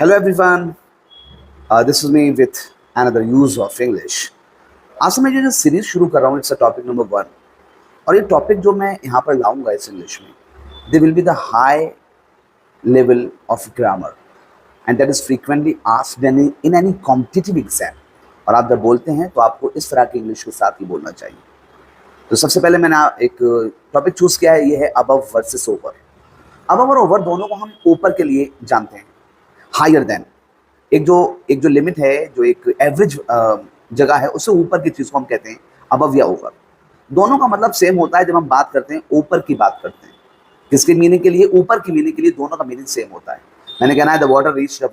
Hello everyone, this is me with another use of English. आज से मैं जो सीरीज शुरू कर रहा हूँ, इट्स अ टॉपिक नंबर 1 और ये टॉपिक जो मैं यहाँ पर लाऊंगा इस इंग्लिश में, they will be the high level of grammar and that is frequently asked in any competitive exam. और आप जब बोलते हैं तो आपको इस तरह की इंग्लिश के साथ ही बोलना चाहिए। तो सबसे पहले मैंने एक टॉपिक चूज किया है, ये है अबव वर्सेस ओवर। अबव और ओवर दोनों को हम ऊपर के लिए जानते हैं, हायर देन। एक जो लिमिट है, जो एक एवरेज जगह है, उससे ऊपर की चीज़ को हम कहते हैं अबव या ओवर। दोनों का मतलब सेम होता है जब हम बात करते हैं ऊपर की बात करते हैं। किसके मीनिंग के लिए? ऊपर की मीनिंग के लिए दोनों का मीनिंग सेम होता है। मैंने कहना है द वाटर रीच्ड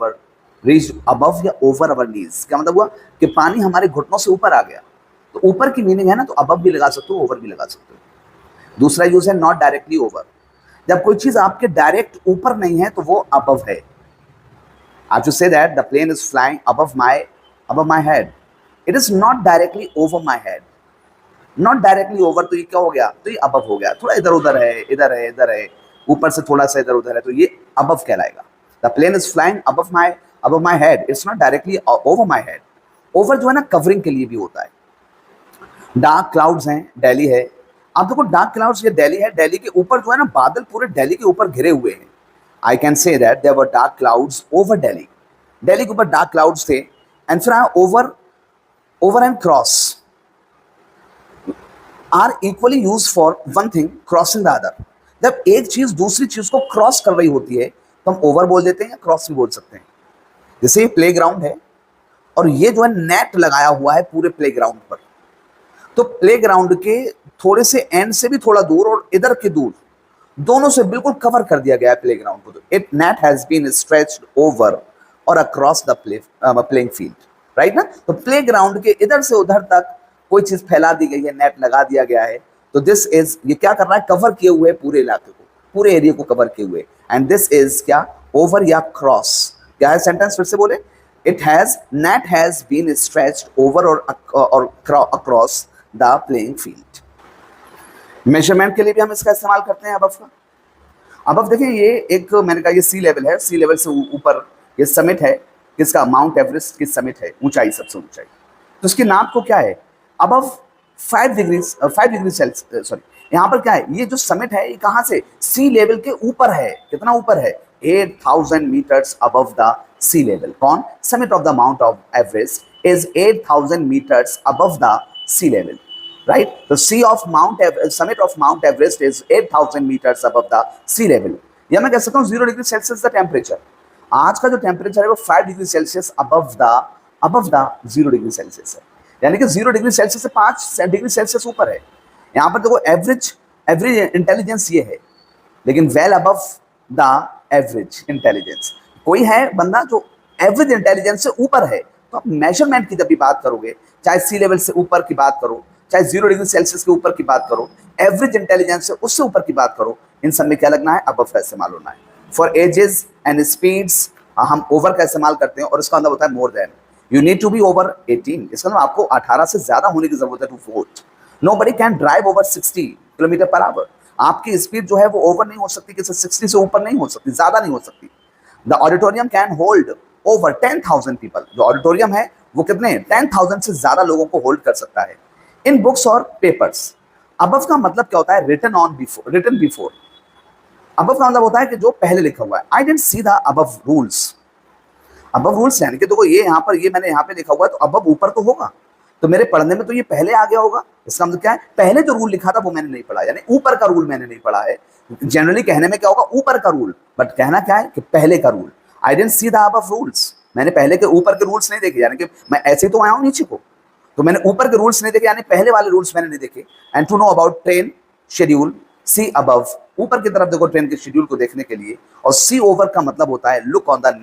अबव या ओवर अवर नीज। क्या मतलब हुआ कि पानी हमारे घुटनों से ऊपर आ गया। तो ऊपर की मीनिंग है ना, तो अबव भी लगा सकते हो, ओवर भी लगा सकते हो। दूसरा यूज है नॉट डायरेक्टली ओवर। जब कोई चीज आपके डायरेक्ट ऊपर नहीं है तो वो अबव है। I have to say that the plane is flying above my head. It is not directly over my head. Not directly over, तो ये क्या हो गया? तो ये above हो गया। थोड़ा इधर उधर है, इधर है, इधर है, ऊपर से थोड़ा सा इधर उधर है, तो ये above कहलाएगा। The plane is flying above my head. It's not directly over my head. Over जो है ना, कवरिंग के लिए भी होता है। डार्क क्लाउड्स हैं, दिल्ली है। आप देखो डार्क क्लाउड्स, ये दिल्ली है, दिल्ली के ऊपर जो है ना, बादल पूरे दिल्ली के ऊपर घिरे हुए हैं। I can say that there were dark clouds over Delhi. Delhi के ऊपर डार्क क्लाउड्स थे। एंड फिर over and cross are equally use for one thing crossing the other. जब एक चीज दूसरी चीज को क्रॉस कर रही होती है तो हम ओवर बोल देते हैं या क्रॉस भी बोल सकते हैं। जैसे प्ले ग्राउंड है और ये जो है नेट लगाया हुआ है पूरे प्ले ग्राउंड पर, तो प्ले ग्राउंड के थोड़े से एंड से भी थोड़ा दूर और इधर के दूर दोनों से बिल्कुल कवर कर दिया गया है प्ले ग्राउंड को। It net has been stretched over और across the playing field, right ना। तो प्ले ग्राउंड के इधर से उधर तक कोई चीज फैला दी गई है, नेट लगा दिया गया है। तो दिस इज, ये क्या कर रहा है? कवर किए हुए पूरे इलाके को, पूरे एरिया को कवर किए हुए। एंड दिस इज क्या? ओवर या क्रॉस। क्या है सेंटेंस? फिर से बोले। Net has been stretched over और across the playing field. Measurement के लिए भी हम इसका इस्तेमाल करते हैं अबव का। अबव देखिए, ये एक मैंने कहा ये सी लेवल है, सी लेवल से ऊपर ये समिट है। किसका? माउंट एवरेस्ट की समिट है, ऊंचाई, सबसे ऊंचाई। तो इसकी नाप को क्या है? अबव 5 डिग्री सेल्सियस, सॉरी, यहाँ पर क्या है? ये जो समिट है ये कहाँ से? सी लेवल के ऊपर है। कितना ऊपर है? 8000 metres above the sea level. कौन? Summit of the mount of Everest is 8000 metres above the sea level, right? The summit of Mount Everest is 8000 meters above the sea level. या मैं कह सकता हूँ 0 डिग्री सेल्सियस द टेम्परेचर। आज का जो temperature है वो 5 degree Celsius above the 0 degree Celsius है। यानी कि 0 डिग्री सेल्सियस से 5 डिग्री सेल्सियस ऊपर है। यहाँ पर देखो एवरेज इंटेलिजेंस ये है, लेकिन well above the average intelligence. कोई है बंदा जो एवरेज इंटेलिजेंस से ऊपर है, तो आप मेजरमेंट की जब भी बात करोगे, चाहे सी लेवल से ऊपर की बात करो, चाहे 0 डिग्री सेल्सियस के ऊपर की बात करो, एवरेज इंटेलिजेंस से उससे ऊपर की बात करो, इन सब में क्या लगना है? अबव का इस्तेमाल होना है। फॉर एजेस एंड स्पीड्स हम ओवर का इस्तेमाल करते हैं और इसका मतलब होता है more than. You need to be over 18, इसका मतलब आपको 18 से ज्यादा होने की जरूरत है to vote. Nobody can drive over 60 kilometre per hour. आपकी स्पीड जो है वो ओवर नहीं हो सकती, किसी 60 से ऊपर नहीं हो सकती, ज्यादा नहीं हो सकती। The auditorium can hold over 10,000 people. जो ऑडिटोरियम है वो कितने? 10,000 से ज्यादा लोगों को होल्ड कर सकता है। इन बुक्स और पेपर्स, अबव का मतलब क्या होता है? Written before. अबव का मतलब होता है कि जो पहले लिखा हुआ है। I didn't see the above rules. Above rules यानी कि देखो ये यहाँ पर, ये मैंने यहाँ पे लिखा हुआ है, तो अबव ऊपर तो होगा, तो मेरे पढ़ने में तो ये पहले आ गया होगा। इसका मतलब क्या है? पहले जो रूल लिखा था वो मैंने नहीं पढ़ा, यानी ऊपर का रूल मैंने नहीं पढ़ा है। जनरली कहने में क्या होगा? ऊपर का रूल, बट कहना क्या है कि पहले का rule. I didn't see the above rules. मैंने पहले के ऊपर के रूल्स नहीं देखे, यानी कि मैं ऐसे तो आया हूँ नीचे को, तो मैंने ऊपर के रूल्स नहीं देखे, यानी पहले वाले रूल्स मैंने नहीं देखे। And to know about train schedule, see above. ऊपर की तरफ देखो ट्रेन के शेड्यूल को देखने के लिए। और सी ओवर का मतलब होता है look on the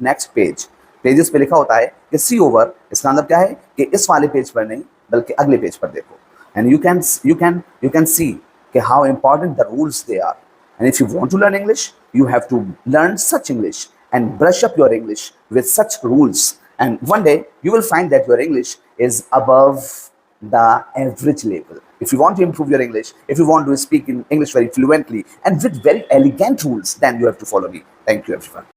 next page. Pages पे लिखा होता है कि सी ओवर, इसका मतलब क्या है कि इस वाले पेज पर नहीं बल्कि अगले पेज पर देखो। एंड यू कैन सी कि how important the rules they are. And if you want to learn English, you have to learn such English and brush up your English with such rules, and one day you will find that your English is above the average level. If you want to improve your English, if you want to speak in English very fluently and with very elegant rules, then you have to follow me. Thank you everyone.